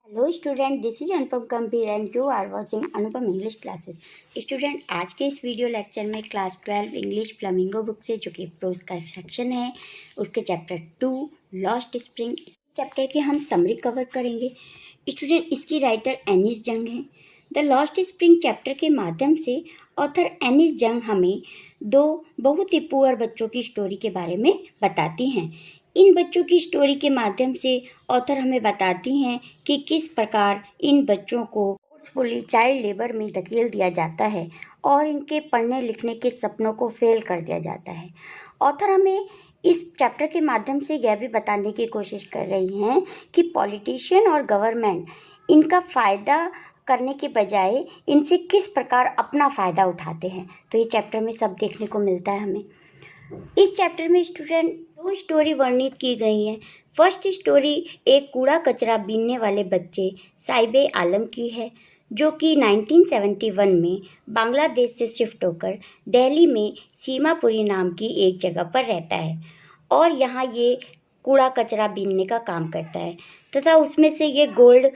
Hello student, this is Anupam Gambhir and you are watching Anupam English classes. Student, आज के इस video lecture में class 12 English flamingo book से जो कि प्रोज का सेक्शन है उसके चैप्टर 2 लॉस्ट स्प्रिंग, इस चैप्टर की हम समरी कवर करेंगे। स्टूडेंट, इसकी राइटर एनिस जंग है। द लॉस्ट स्प्रिंग चैप्टर के माध्यम से ऑथर एनिस जंग हमें दो बहुत ही पुअर बच्चों की स्टोरी के बारे में बताती हैं। इन बच्चों की स्टोरी के माध्यम से ऑथर हमें बताती हैं कि किस प्रकार इन बच्चों को फोर्सफुली चाइल्ड लेबर में धकेल दिया जाता है और इनके पढ़ने लिखने के सपनों को फेल कर दिया जाता है। ऑथर हमें इस चैप्टर के माध्यम से यह भी बताने की कोशिश कर रही हैं कि पॉलिटिशियन और गवर्नमेंट इनका फ़ायदा करने के बजाय इनसे किस प्रकार अपना फ़ायदा उठाते हैं। तो ये चैप्टर में सब देखने को मिलता है हमें। इस चैप्टर में स्टूडेंट दो स्टोरी वर्णित की गई हैं। फर्स्ट स्टोरी एक कूड़ा कचरा बीनने वाले बच्चे साइबे आलम की है, जो कि 1971 में बांग्लादेश से शिफ्ट होकर दिल्ली में सीमापुरी नाम की एक जगह पर रहता है और यहाँ ये कूड़ा कचरा बीनने का काम करता है तथा उसमें से ये गोल्ड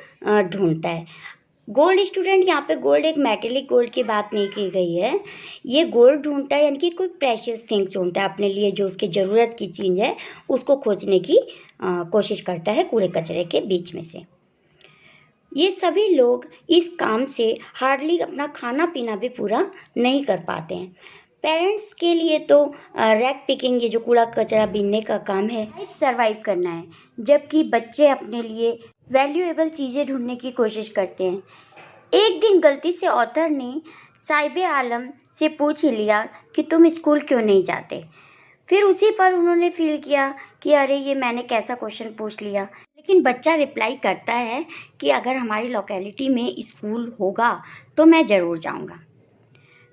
ढूंढता है। गोल्ड स्टूडेंट, यहाँ पे गोल्ड एक मेटेलिक गोल्ड की बात नहीं की गई है। ये गोल्ड ढूंढता है, यानी कि कोई प्रेशियस थिंग्स ढूंढता है अपने लिए, जो उसकी ज़रूरत की चीज़ है उसको खोजने की कोशिश करता है कूड़े कचरे के बीच में से। ये सभी लोग इस काम से हार्डली अपना खाना पीना भी पूरा नहीं कर पाते हैं। पेरेंट्स के लिए तो रैक पिकिंग, ये जो कूड़ा कचरा बीनने का काम है, लाइफ सर्वाइव करना है, जबकि बच्चे अपने लिए वैल्यूएबल चीज़ें ढूंढने की कोशिश करते हैं। एक दिन गलती से ऑथर ने साइबे आलम से पूछ ही लिया कि तुम स्कूल क्यों नहीं जाते। फिर उसी पर उन्होंने फील किया कि अरे ये मैंने कैसा क्वेश्चन पूछ लिया। लेकिन बच्चा रिप्लाई करता है कि अगर हमारी लोकेलिटी में स्कूल होगा तो मैं ज़रूर जाऊंगा।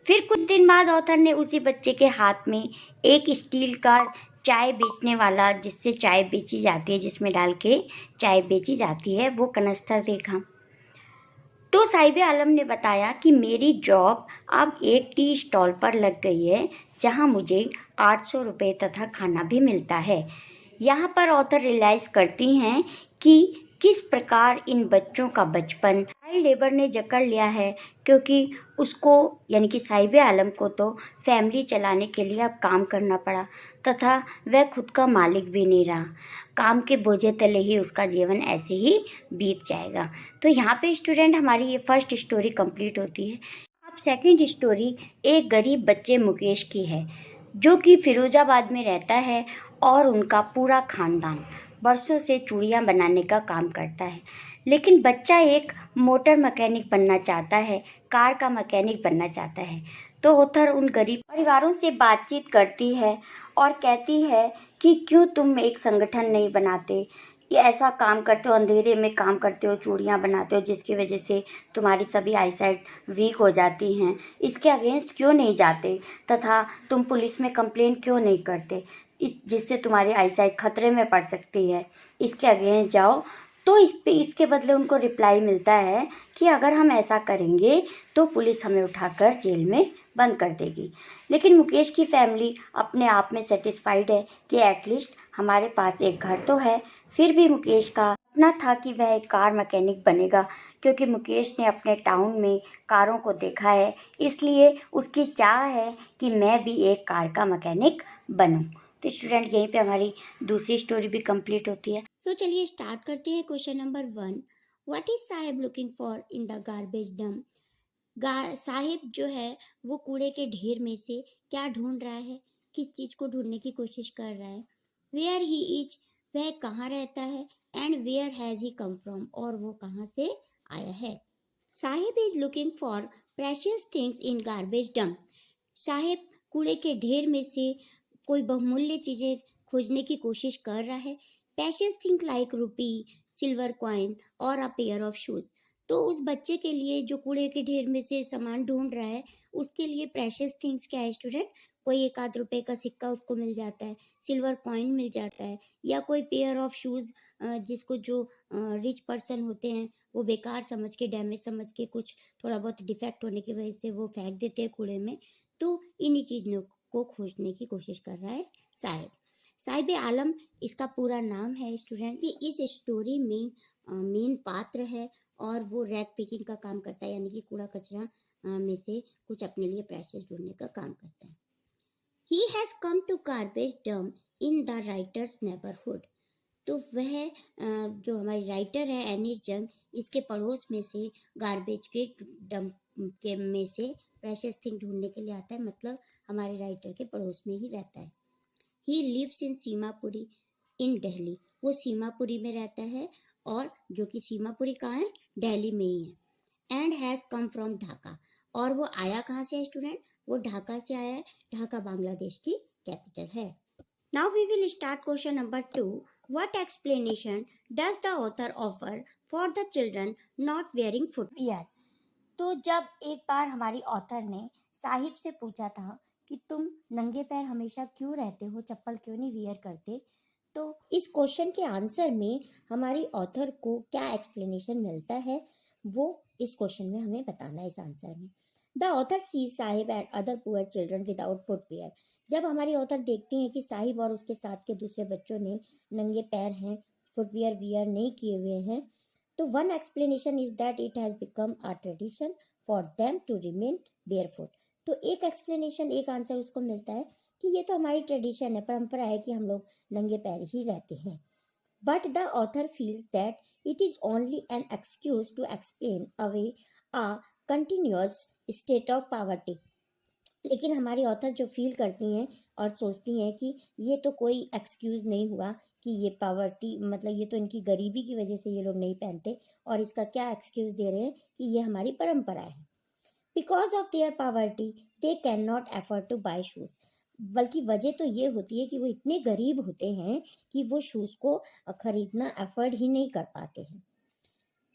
फिर कुछ दिन बाद ऑथर ने उसी बच्चे के हाथ में एक स्टील का चाय बेचने वाला, जिससे चाय बेची जाती है, जिसमें डाल के चाय बेची जाती है, वो कनस्तर देखा। तो साहिबे आलम ने बताया कि मेरी जॉब अब एक टी स्टॉल पर लग गई है, जहां मुझे 800 रुपये तथा खाना भी मिलता है। यहाँ पर ऑथर रियलाइज करती हैं कि किस प्रकार इन बच्चों का बचपन चाइल्ड लेबर ने जकड़ लिया है, क्योंकि उसको यानी कि साहिबे आलम को तो फैमिली चलाने के लिए अब काम करना पड़ा तथा वह खुद का मालिक भी नहीं रहा। काम के बोझे तले ही उसका जीवन ऐसे ही बीत जाएगा। तो यहाँ पे स्टूडेंट हमारी ये फर्स्ट स्टोरी कंप्लीट होती है। अब सेकंड स्टोरी एक गरीब बच्चे मुकेश की है, जो कि फिरोजाबाद में रहता है और उनका पूरा खानदान बरसों से चूड़ियाँ बनाने का काम करता है। लेकिन बच्चा एक मोटर मैकेनिक बनना चाहता है, कार का मैकेनिक बनना चाहता है। तो ऑथर उन गरीब परिवारों से बातचीत करती है और कहती है कि क्यों तुम एक संगठन नहीं बनाते, ये ऐसा काम करते हो, अंधेरे में काम करते हो, चूड़ियाँ बनाते हो, जिसकी वजह से तुम्हारी सभी आईसाइट वीक हो जाती हैं। इसके अगेंस्ट क्यों नहीं जाते तथा तुम पुलिस में कंप्लेन क्यों नहीं करते, जिससे तुम्हारी आईसाइट खतरे में पड़ सकती है, इसके अगेंस्ट जाओ। तो इसके बदले उनको रिप्लाई मिलता है कि अगर हम ऐसा करेंगे तो पुलिस हमें उठाकर जेल में बंद कर देगी। लेकिन मुकेश की फैमिली अपने आप में सेटिस्फाइड है कि एटलीस्ट हमारे पास एक घर तो है। फिर भी मुकेश का सपना था कि वह एक कार मैकेनिक बनेगा, क्योंकि मुकेश ने अपने टाउन में कारों को देखा है, इसलिए उसकी चाह है कि मैं भी एक कार का मैकेनिक बनूं। तो स्टूडेंट, यहीं पे हमारी दूसरी स्टोरी भी कंप्लीट होती है। चलिए स्टार्ट करते हैं। Question number 1, what is Sahib looking for in the garbage dump. Sahib जो है वो कूड़े के ढेर में से क्या ढूंढ रहा है, किस चीज को ढूंढने की कोशिश कर रहा है। वेयर ही इज, वह कहाँ रहता है। And where has he come from, और वो कहाँ से आया है। Saheb is looking for precious things in garbage dump. Saheb कूड़े के ढेर में से कोई बहुमूल्य चीजें खोजने की कोशिश कर रहा है। प्रेशियस थिंग लाइक रुपी, सिल्वर कॉइन और अ पेयर ऑफ शूज। तो उस बच्चे के लिए जो कूड़े के ढेर में से सामान ढूंढ रहा है, उसके लिए प्रेशियस थिंग्स क्या है स्टूडेंट। कोई 1 आध रुपए का सिक्का उसको मिल जाता है, सिल्वर कॉइन मिल जाता है, या कोई पेयर ऑफ शूज, जिसको जो रिच पर्सन होते हैं वो बेकार समझ के, डैमेज समझ के, कुछ थोड़ा बहुत डिफेक्ट होने की वजह से वो फेंक देते हैं कूड़े में। तो इन्हीं चीज़ों को खोजने की कोशिश कर रहा है साहिब। साहिब आलम इसका पूरा नाम है स्टूडेंट। कि इस स्टोरी में मेन पात्र है और वो रैग पिकिंग का काम करता है, यानी कि कूड़ा कचरा में से कुछ अपने लिए प्रेशियस ढूंढने का काम करता है। He has come to garbage dump in the writer's neighborhood. तो वह जो हमारी राइटर है एनिस जंग, इसके पड़ोस में से गार्बेज के डंप के में से प्रेशियस थिंग ढूंढने के लिए आता है, मतलब हमारे राइटर के पड़ोस में ही रहता है। ही लिव्स इन सीमापुरी इन दिल्ली, वो सीमापुरी में रहता है, और जो कि सीमापुरी कहाँ है, दिल्ली में ही है। And has come from Dhaka, और वो आया कहाँ से है स्टूडेंट, वो ढाका से आया है। ढाका बांग्लादेश की कैपिटल है। Now we will start question number 2. What explanation does the author offer for the children not wearing footwear? तो जब एक बार हमारी ऑथर ने साहिब से पूछा था कि तुम नंगे पैर हमेशा क्यों रहते हो, चप्पल क्यों नहीं वियर करते, तो इस क्वेश्चन के आंसर में हमारी ऑथर को क्या एक्सप्लेनेशन मिलता है वो इस क्वेश्चन में हमें बताना है इस आंसर में। The author see Saheb and other poor children without footwear. जब हमारी ऑथर देखती हैं कि साहिब और उसके साथ के दूसरे बच्चों ने नंगे पैर हैं, फुटवेयर वियर नहीं किए हुए हैं, तो one explanation is that it has become a tradition for them to remain barefoot. तो एक एक्सप्लेनेशन, एक आंसर उसको मिलता है कि ये तो हमारी ट्रेडिशन है, परंपरा है कि हम लोग नंगे पैर ही रहते हैं। But the author feels that it is only an excuse to explain away a continuous state of poverty. लेकिन हमारी ऑथर जो फील करती हैं और सोचती हैं कि ये तो कोई एक्सक्यूज़ नहीं हुआ कि ये पावर्टी, मतलब ये तो इनकी गरीबी की वजह से ये लोग नहीं पहनते, और इसका क्या एक्सक्यूज़ दे रहे हैं कि ये हमारी परंपरा है। Because of their poverty they can not afford to buy shoes. बल्कि वजह तो ये होती है कि वो इतने गरीब होते हैं कि वो शूज़ को खरीदना अफोर्ड ही नहीं कर पाते हैं।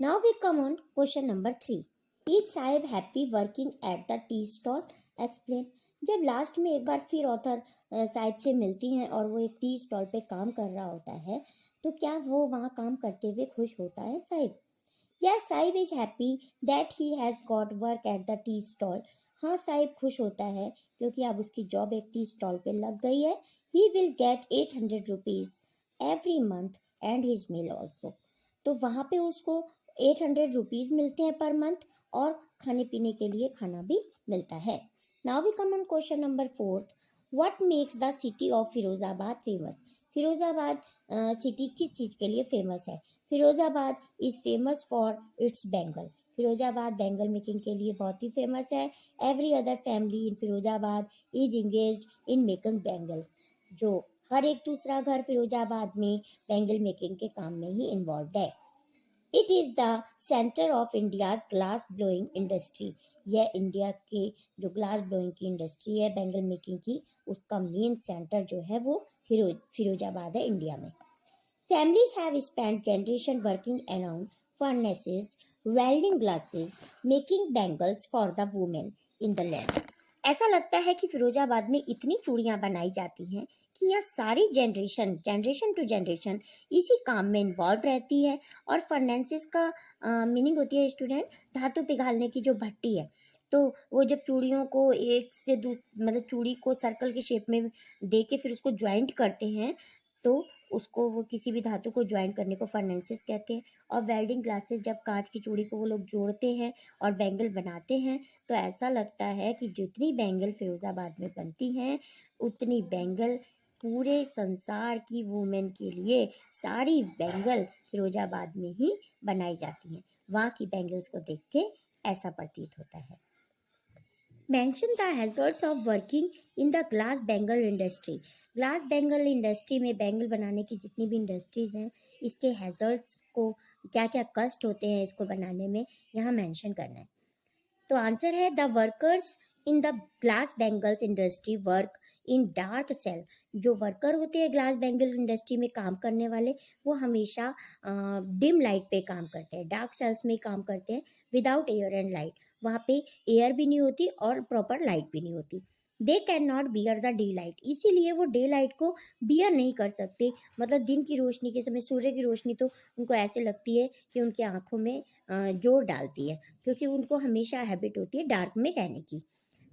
Now we come on question number 3. Is Saheb happy working at the tea stall? Explain. जब लास्ट में एक बार फिर ऑथर साहिब से मिलती हैं और वो एक टी स्टॉल पे काम कर रहा होता है, तो क्या वो वहाँ काम करते हुए खुश होता है Sahib? Yes, Sahib is happy that he has got work at the tea stall. हाँ, साहिब खुश होता है क्योंकि अब उसकी जॉब एक टी स्टॉल पे लग गई है। He will get 800 rupees every month and his meal also. तो वहाँ पे उसको 800 रुपीज़ मिलते हैं पर मंथ, और खाने पीने के लिए खाना भी मिलता है। Now we come on question number 4. What makes the city of Firozabad famous? Firozabad city किस चीज़ के लिए फेमस है? Firozabad is famous for its bangle. Firozabad bangle making के लिए बहुत ही फेमस है। Every other family in Firozabad is engaged in making bangles. जो हर एक दूसरा घर फिरोजाबाद में बैंगल मेकिंग के काम में ही इन्वॉल्व है। It is the centre of India's glass blowing industry. यह इंडिया के जो ग्लास ब्लोइंग की इंडस्ट्री है बैंगल मेकिंग की, उसका मेन सेंटर जो है वो फिरोजाबाद है इंडिया में। Families have spent generations working around furnaces, welding glasses, making bangles for the women in the land. ऐसा लगता है कि फिरोजाबाद में इतनी चूड़ियाँ बनाई जाती हैं कि यहाँ सारी जनरेशन टू जनरेशन इसी काम में इन्वॉल्व रहती है। और फर्नेसेस का मीनिंग होती है स्टूडेंट, धातु पिघालने की जो भट्टी है। तो वो जब चूड़ियों को एक से मतलब चूड़ी को सर्कल के शेप में दे के फिर उसको ज्वाइंट करते हैं, तो उसको वो किसी भी धातु को ज्वाइंट करने को फर्नेसेस कहते हैं। और वेल्डिंग ग्लासेस, जब कांच की चूड़ी को वो लोग जोड़ते हैं और बैंगल बनाते हैं, तो ऐसा लगता है कि जितनी बैंगल फिरोजाबाद में बनती हैं उतनी बैंगल पूरे संसार की वुमेन के लिए सारी बैंगल फिरोजाबाद में ही बनाई जाती हैं। वहाँ की बैंगल्स को देख के ऐसा प्रतीत होता है। Mention the hazards of working in the glass bangle industry. Glass bangle industry में बैंगल बनाने की जितनी भी इंडस्ट्रीज़ हैं, इसके हैजर्ड्स को, क्या क्या कष्ट होते हैं इसको बनाने में, यहाँ मेंशन करना है। तो आंसर है the workers in the glass bangles industry work in dark cell. जो वर्कर होते हैं ग्लास बैंगल इंडस्ट्री में काम करने वाले, वो हमेशा डिम लाइट पे काम करते हैं, डार्क सेल्स में काम करते हैं, विदाउट एयर एंड लाइट। वहाँ पे एयर भी नहीं होती और प्रॉपर लाइट भी नहीं होती। दे can not bear the day light, इसीलिए वो डे लाइट को बियर नहीं कर सकते। मतलब दिन की रोशनी के समय सूर्य की रोशनी तो उनको ऐसे लगती है कि उनकी आंखों में जोर डालती है, क्योंकि उनको हमेशा हैबिट होती है डार्क में रहने की।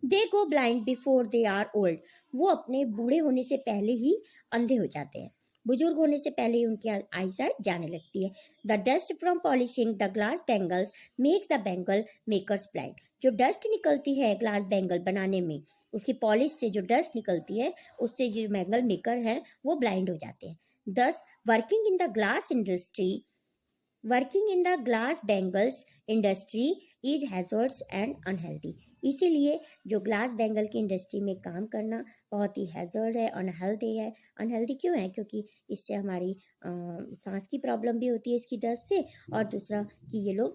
They go blind before they are old, वो अपने बूढ़े होने से पहले ही अंधे हो जाते हैं। बुजुर्ग होने से पहले ही उनकी आईसाइट जाने लगती है। The dust from polishing the glass bangles makes the bangle makers blind. जो डस्ट निकलती है ग्लास बैंगल बनाने में, उसकी पॉलिश से जो डस्ट निकलती है उससे जो बैंगल मेकर है वो ब्लाइंड हो जाते हैं। दस working in the glass bangles industry is hazards and unhealthy. इसीलिए जो ग्लास बैंगल की इंडस्ट्री में काम करना बहुत ही हैजर्ड है, अनहेल्दी है। अनहेल्दी क्यों है? क्योंकि इससे हमारी सांस की प्रॉब्लम भी होती है इसकी डस्ट से, और दूसरा कि ये लोग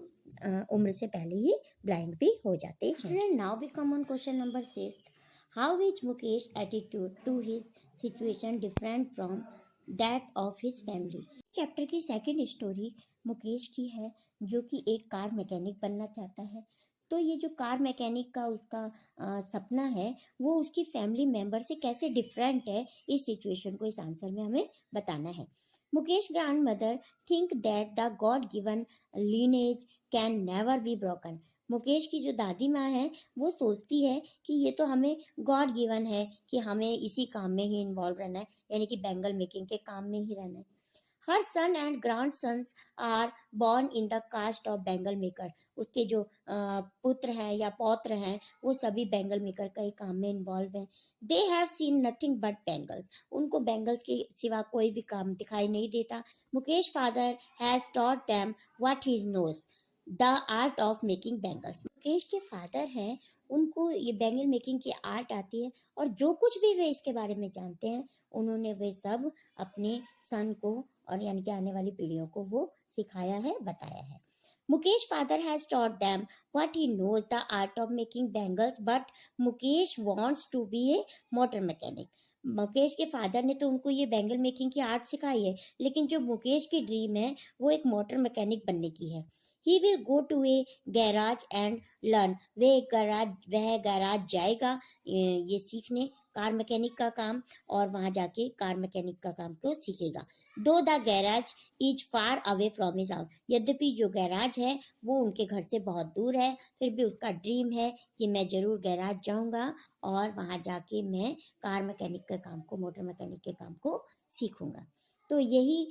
उम्र से पहले ही ब्लाइंड भी हो जाते हैं। Student, now we come on question number 6। How is Mukesh attitude to his situation different from that of his family. Chapter की सेकंड स्टोरी मुकेश की है, जो कि एक कार मैकेनिक बनना चाहता है। तो ये जो कार मैकेनिक का उसका सपना है वो उसकी फैमिली मेंबर से कैसे डिफरेंट है, इस सिचुएशन को इस आंसर में हमें बताना है। Mukesh grand mother think that the God given lineage can never be broken. Mukesh की जो दादी माँ है वो सोचती है कि ये तो हमें गॉड गिवन है कि हमें इसी काम में ही इन्वॉल्व रहना है, यानी कि बैंगल मेकिंग के काम में ही रहना है। Her son and grand sons are born in the caste of bangle maker. उसके जो पुत्र हैं या पौत्र हैं वो सभी बैंगल मेकर का ही काम में इन्वॉल्व हैं। They have seen nothing but bangles. उनको बैंगल्स के सिवा कोई भी काम दिखाई नहीं देता। Mukesh father has taught them what he knows, the art of making bangles. Mukesh के फादर हैं, उनको ये बैंगल मेकिंग की आर्ट आती है, और जो कुछ भी वे इसके बारे में जानते हैं उन्होंने वे सब अपने सन को और यानी कि आने वाली पीढ़ियों को वो सिखाया है, बताया है। Mukesh father has taught them what he knows the art of making bangles but Mukesh wants to be a motor mechanic. Mukesh के फादर ने तो उनको ये बैंगल मेकिंग की आर्ट सिखाई है, लेकिन जो मुकेश की ड्रीम है वो एक मोटर मैकेनिक बनने की है। He will go to a garage and learn. वह गैराज जाएगा ये सीखने कार मैकेनिक का काम, और वहां जाके कार मैकेनिक का काम को सीखेगा। दो the garage is far away from his house. यद्यपि जो गैराज है वो उनके घर से बहुत दूर है, फिर भी उसका ड्रीम है कि मैं जरूर गैराज जाऊंगा और वहां जाके मैं कार मैकेनिक के काम को, मोटर मैकेनिक के काम को सीखूंगा। तो यही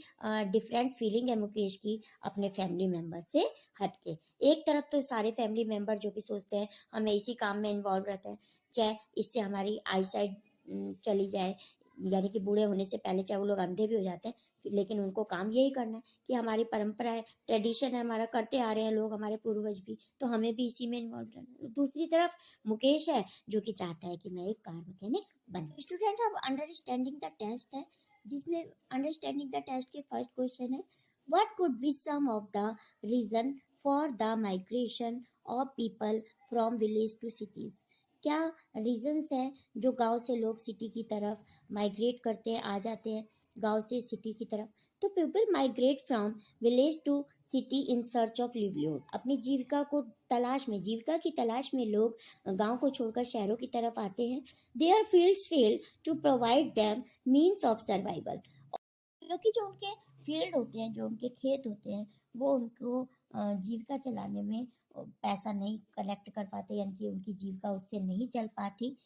डिफरेंट फीलिंग है मुकेश की अपने फैमिली मेंबर से हटके। एक तरफ तो सारे फैमिली मेंबर जो कि सोचते हैं हमें इसी काम में इन्वॉल्व रहते हैं, चाहे इससे हमारी आईसाइट चली जाए, यानी कि बूढ़े होने से पहले चाहे वो लोग अंधे भी हो जाते हैं, लेकिन उनको काम यही करना है कि हमारी परंपरा है, ट्रेडिशन है, हमारा करते आ रहे हैं लोग, हमारे पूर्वज भी, तो हमें भी इसी में इन्वॉल्व रहना है। दूसरी तरफ मुकेश है जो कि चाहता है कि मैं एक कार मैकेनिक बनूं। स्टूडेंट, अब अंडरस्टैंडिंग द टेस्ट है, जिसमें अंडरस्टैंडिंग द टेस्ट के फर्स्ट क्वेश्चन है, what could be some of the reason for the migration of people from village to cities. क्या रीजंस हैं जो गांव से लोग सिटी की तरफ माइग्रेट करते हैं, आ जाते हैं गांव से सिटी की तरफ। तो people migrate from village to city in search of livelihood. अपनी जीविका को तलाश में, जीविका की तलाश में लोग गांव को छोड़कर शहरों की तरफ आते हैं। Their fields fail to provide them means of survival. क्योंकि जो उनके फील्ड होते हैं, जो उनके खेत होते हैं, वो उनको जीविका चलाने में पैसा नहीं कलेक्ट कर पाते, यानी कि उनकी जीविका उससे नहीं चल पाती।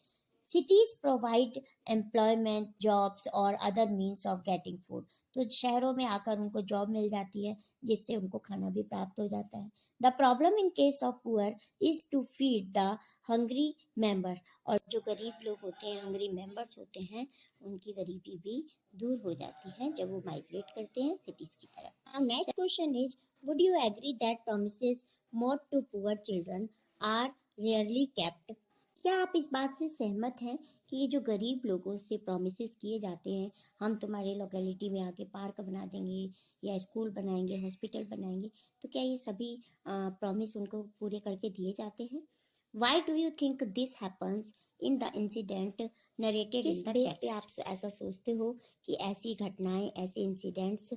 सिटीज प्रोवाइड एम्प्लॉयमेंट, जॉब्स और other means of getting food. तो शहरों में आकर उनको जॉब मिल जाती है जिससे उनको खाना भी प्राप्त हो जाता है। The problem in case of poor is to feed the hungry member. और जो गरीब लोग होते हैं, हंग्री मेंबर्स होते हैं, उनकी गरीबी भी दूर हो जाती है जब वो माइग्रेट करते हैं सिटीज की तरफ। Next question is, would you agree that promises more to poor children are rarely kept. क्या आप इस बात से सहमत हैं कि ये जो गरीब लोगों से प्रॉमिसेस किए जाते हैं, हम तुम्हारे लोकेलिटी में आके पार्क बना देंगे या स्कूल बनाएंगे, हॉस्पिटल बनाएंगे, तो क्या ये सभी प्रॉमिस उनको पूरे करके दिए जाते हैं? Why do you think this happens in the incident narrated in the text. पे आप ऐसा सोचते हो कि ऐसी घटनाएं, ऐसे इंसिडेंट्स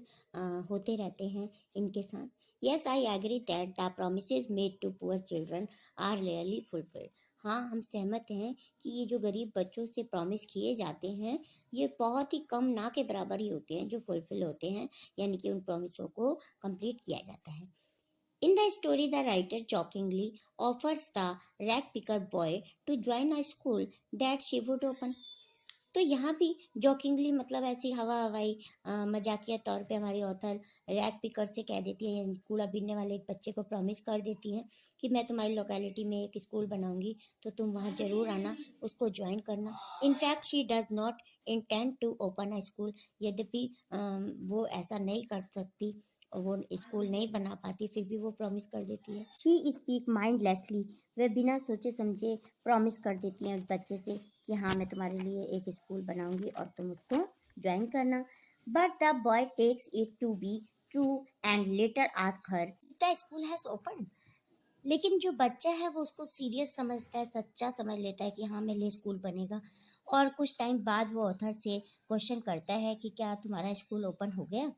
होते रहते हैं इनके साथ? Yes, I agree that the promises made to poor children are rarely fulfilled. हाँ, हम सहमत हैं कि ये जो गरीब बच्चों से प्रॉमिस किए जाते हैं ये बहुत ही कम, ना के बराबर ही होते हैं जो फुलफिल होते हैं, यानी कि उन प्रॉमिसों को कंप्लीट किया जाता है। In the story, the writer jokingly offers the rag picker boy to join a school that she would open. तो यहाँ भी जोकिंगली मतलब ऐसी हवा हवाई मजाकिया तौर पे हमारी ऑथर रैग पिकर से कह देती है, यानी कूड़ा बीनने वाले एक बच्चे को प्रॉमिस कर देती है कि मैं तुम्हारी लोकेलिटी में एक स्कूल बनाऊंगी, तो तुम वहाँ ज़रूर आना, उसको ज्वाइन करना। In fact she does not intend to open a school, यद्यपि वो ऐसा नहीं कर सकती, वो स्कूल नहीं बना पाती, फिर भी वो प्रॉमिस कर देती है। शी स्पीक माइंडलेसली, वे बिना सोचे समझे प्रॉमिस कर देती हैं उस बच्चे से कि हाँ मैं तुम्हारे लिए एक स्कूल बनाऊंगी और तुम उसको ज्वाइन करना। But the boy takes it to be true and later ask her the school has open. लेकिन जो बच्चा है वो उसको सीरियस समझता है, सच्चा समझ लेता है कि हाँ मेरे लिए स्कूल बनेगा, और कुछ टाइम बाद वो ऑथर से क्वेश्चन करता है कि क्या तुम्हारा स्कूल ओपन हो गया।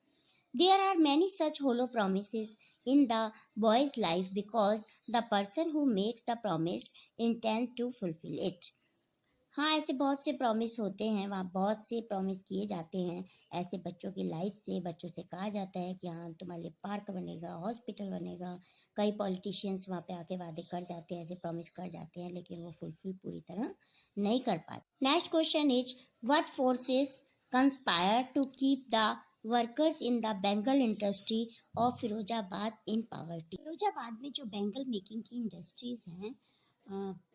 There are many such hollow promises in the boy's life because the person who makes the promise intends to fulfill it. हाँ, ऐसे बहुत से प्रॉमिस होते हैं, वहाँ बहुत से प्रॉमिस किए जाते हैं ऐसे बच्चों की लाइफ से। बच्चों से कहा जाता है कि हाँ तुम्हारे लिए पार्क बनेगा, हॉस्पिटल बनेगा। कई पॉलिटिशियंस वहाँ पे आके वादे कर जाते हैं, ऐसे प्रॉमिस कर जाते हैं, लेकिन वो फुलफिल पूरी तरह नहीं कर पाते। Next question is what forces conspire to keep the workers in the bangle industry of Firozabad in poverty. Firozabad में जो बेंगल मेकिंग की इंडस्ट्रीज हैं,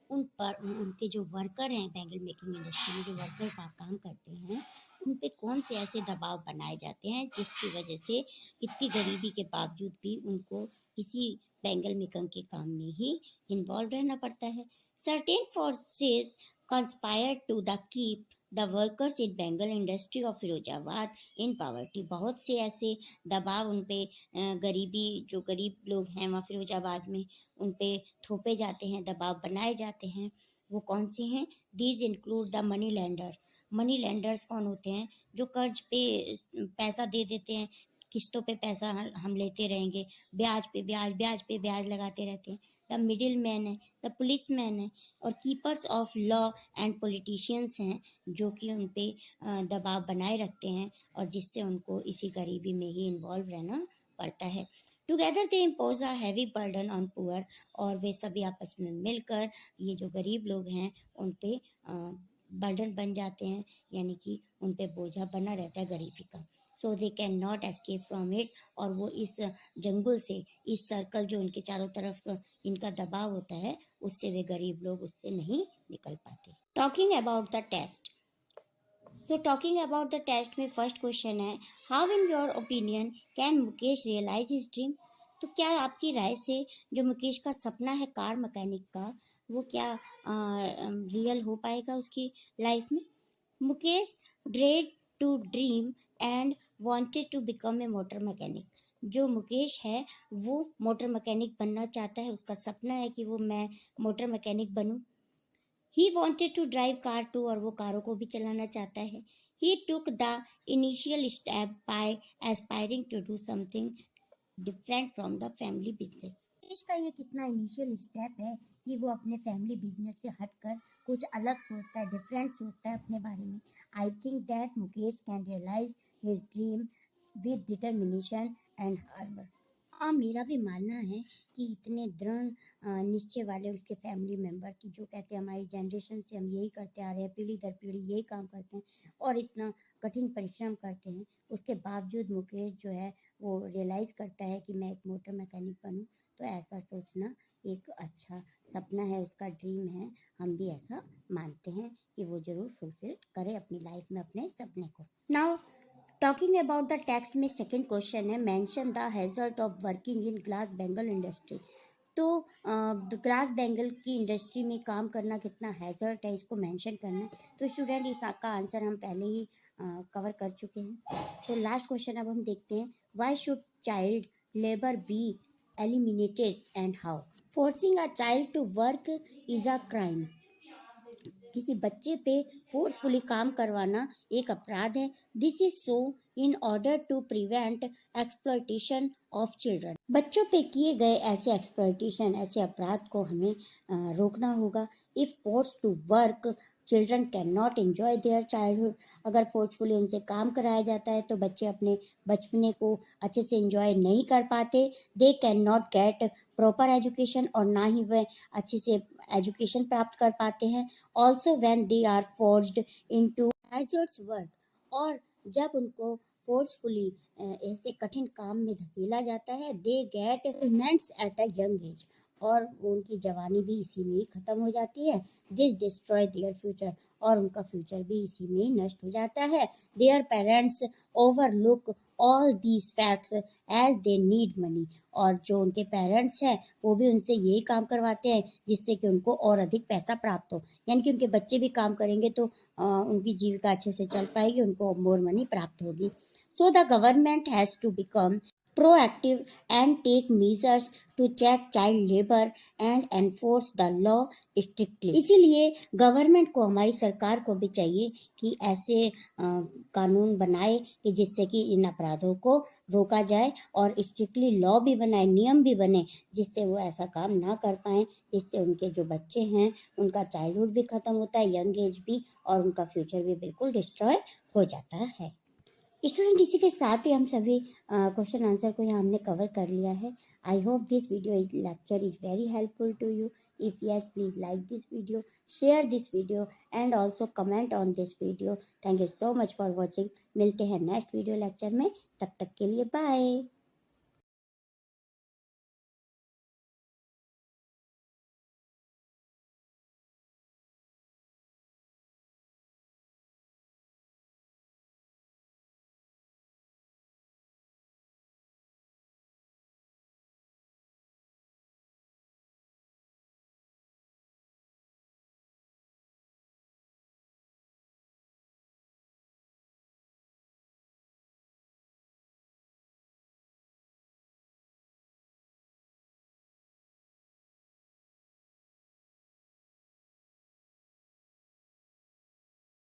उन पर उनके जो वर्कर हैं, बेंगल मेकिंग इंडस्ट्री में जो वर्कर का काम करते हैं, उन पे कौन से ऐसे दबाव बनाए जाते हैं जिसकी वजह से इतनी गरीबी के बावजूद भी उनको इसी बेंगल मेकिंग के काम में ही इन्वॉल्व रहना पड़ता है। Certain forces conspire to the keep the workers in bangle industry of Firozabad in poverty. बहुत से ऐसे दबाव उन पे गरीबी, जो गरीब लोग हैं वहाँ फिरोजाबाद में, उन पे थोपे जाते हैं, दबाव बनाए जाते हैं। वो कौन से हैं? These include the money landers. Money landers कौन होते हैं? जो कर्ज पे पैसा दे देते हैं, किस्तों पे पैसा हम लेते रहेंगे, ब्याज पे ब्याज, ब्याज पे ब्याज लगाते रहते हैं। द मिडिल मैन है, द पुलिस मैन है, और keepers of law and politicians हैं, जो कि उन पे दबाव बनाए रखते हैं और जिससे उनको इसी गरीबी में ही इन्वॉल्व रहना पड़ता है। Together they impose a heavy burden on poor, और वे सभी आपस में मिलकर ये जो गरीब लोग हैं उन पे बर्डन बन जाते हैं, यानी कि उन पे बोझा बना रहता है गरीबी का। So they can not escape from it, और वो इस जंगल से, इस सर्कल जो उनके चारों तरफ इनका दबाव होता है, उससे वे गरीब लोग उससे नहीं निकल पाते। Talking about the test. So talking about the test में फर्स्ट क्वेश्चन है, how in your opinion can Mukesh realise his dream. तो क्या आपकी राय से जो मुकेश का सपना है कार मैकेनिक का, वो क्या रियल हो पाएगा उसकी लाइफ में? Mukesh dared to dream and wanted to become a motor mechanic. जो मुकेश है वो मोटर मैकेनिक बनना चाहता है, उसका सपना है कि वो मैं मोटर मैकेनिक बनूं। He wanted to drive car too, और वो कारों को भी चलाना चाहता है। He took the initial step by aspiring to do something different from the family business. Mukesh का ये कितना इनिशियल स्टेप है कि वो अपने फैमिली बिजनेस से हटकर कुछ अलग सोचता है, डिफरेंट सोचता है अपने बारे में। I think that Mukesh can realise his dream with determination and hard work. हाँ, मेरा भी मानना है कि इतने दृढ़ निश्चय वाले उसके फैमिली मेम्बर की, जो कहते हैं हमारी जनरेशन से हम यही करते आ रहे हैं, पीढ़ी दर पीढ़ी यही काम करते हैं और इतना कठिन परिश्रम करते हैं, उसके बावजूद मुकेश जो है वो रियलाइज़ करता है कि मैं एक मोटर मैकेनिक बनूं। तो ऐसा सोचना एक अच्छा सपना है, उसका ड्रीम है। हम भी ऐसा मानते हैं कि वो ज़रूर फुलफिल करे अपनी लाइफ में अपने सपने को। Now talking about the text में सेकंड क्वेश्चन है, mention the hazard of working in glass Bengal industry. तो ग्लास बेंगल की इंडस्ट्री में काम करना कितना हैजर्ड है, इसको मेंशन करना है। तो स्टूडेंट इसका आंसर हम पहले ही कवर कर चुके हैं। तो लास्ट क्वेश्चन अब हम देखते हैं, why should child labour be eliminated and how. Forcing a child to work is a crime. किसी बच्चे पे फोर्सफुली काम करवाना एक अपराध है। This is so in order to prevent exploitation of children. बच्चों पे किए गए ऐसे एक्सप्लॉयटेशन, ऐसे अपराध को हमें रोकना होगा। If force to work children can not enjoy their childhood. अगर फोर्सफुली उनसे काम कराया जाता है तो बच्चे अपने बचपने को अच्छे से एंजॉय नहीं कर पाते। दे can not get proper education, और ना ही वह अच्छे से एजुकेशन प्राप्त कर पाते हैं। Also when they are forced into hazardous work, और जब उनको फोर्सफुली ऐसे कठिन काम में धकेला जाता है, they get immense at a young age, और उनकी जवानी भी इसी में ही खत्म हो जाती है। दिस डिस्ट्रॉय देयर फ्यूचर, और उनका फ्यूचर भी इसी में ही नष्ट हो जाता है। Their parents overlook all these facts as they need money, और जो उनके पेरेंट्स हैं वो भी उनसे यही काम करवाते हैं जिससे कि उनको और अधिक पैसा प्राप्त हो, यानी कि उनके बच्चे भी काम करेंगे तो उनकी जीविका अच्छे से चल पाएगी, उनको मोर मनी प्राप्त होगी। So the government has to become proactive and take measures to check child labor and enforce the law strictly। इसीलिए गवर्नमेंट को, हमारी सरकार को भी चाहिए कि ऐसे कानून बनाए कि जिससे कि इन अपराधों को रोका जाए, और स्ट्रिक्टली लॉ भी बनाए, नियम भी बने, जिससे वो ऐसा काम ना कर पाए, जिससे उनके जो बच्चे हैं उनका चाइल्डहुड भी खत्म होता है, यंग एज भी, और उनका फ्यूचर भी बिल्कुल डिस्ट्रॉय हो जाता है। स्टूडेंट, इसी के साथ ही हम सभी क्वेश्चन आंसर को यहाँ हमने कवर कर लिया है। I hope this video lecture is very helpful to you. If yes, please like this video, share this video and also comment on this video. Thank you so much for watching. मिलते हैं next video lecture में, तब तक के लिए bye.